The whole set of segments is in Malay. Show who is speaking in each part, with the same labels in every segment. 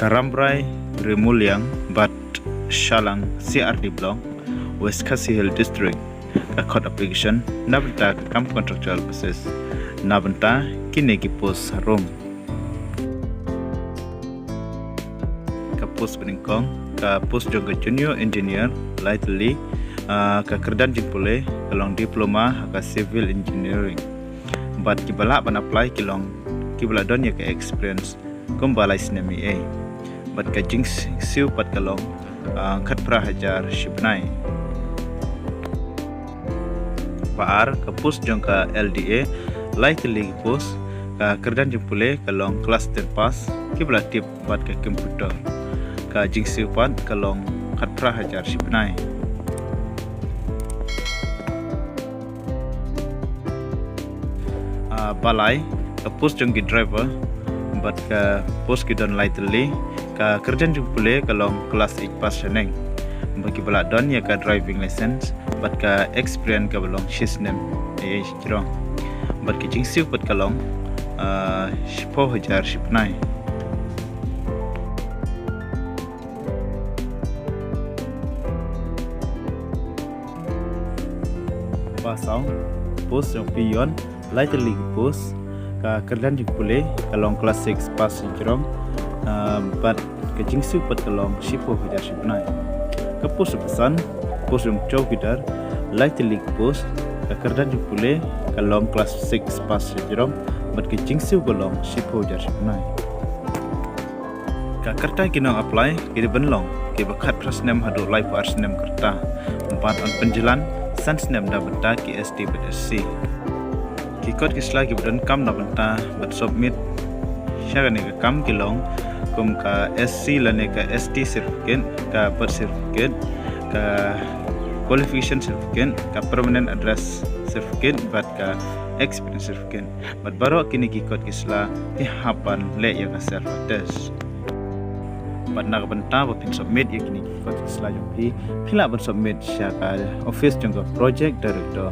Speaker 1: Karambrai Remuliang Bat Shalang CRD Block West Khasi Hill District ka court application nabenta ka kam contractual basis nabenta kini ki post harum ka post peningkong ka post jongga junior engineer lightly ka kerdan jipule kalong diploma ka civil engineering bat ki bala ban apply kilong ki bala don ya ka experience kumbalai snemi a bat ka jings siu pat kalong khat pra hajar bniah paar ka post jong ka LDA likely post ka kerdan jempule kalong kelas 10 pass ki bala tip bat ka komputer ka jingsiu pat kalong khat pra hajar bniah balai ka post jong ki driver bat ka post ki don lightly ka kerjan jempule kalong kelas 8 pass seneng bagi bala don ya ka driving license bat ka experience ka balong shisnem ay jirong bat ki jingsiu pat kalong shipo hajar bniah pasang post yang pion lightly post ka kerdan jempule kalong kelas 6 pass jirong bat ka jingsiu pat kalong shipo hajar bniah ka post pesan post yang jauh kita lightly post ka kerdan jempule kalong kelas 6 pass jirong bat ka jingsiu kalong shipo hajar bniah ka kerta kinong apply ki benlong ki bakhat prasnem hadu live arsnem kerta empat on penjalan sansnem da benta ki SD BSc ki kot ki sla ki ben kam da benta bat submit syagane ka kam kilong kum ka SC lane ka ST certificate ka birth certificate ka qualification certificate ka permanent address certificate bat ka experience certificate bat baro kini ki kot kisla ti hapan le ya ka self test bat nak benta ba pin submit ya kini ki kot kisla jong philah ban submit sya ka office jong ka project director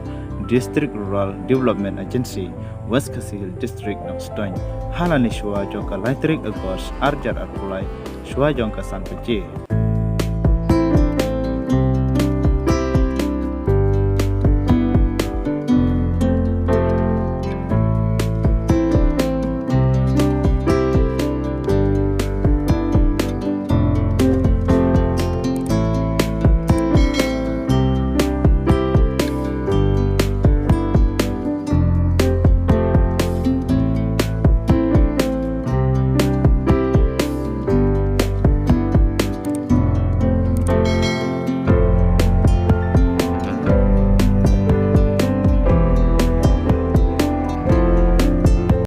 Speaker 1: District Rural Development Agency West Khasi Hill District Nokstoin halani shwa jong ka Laitric Agos Arjar Arpulai shwa jong ka Sanpeje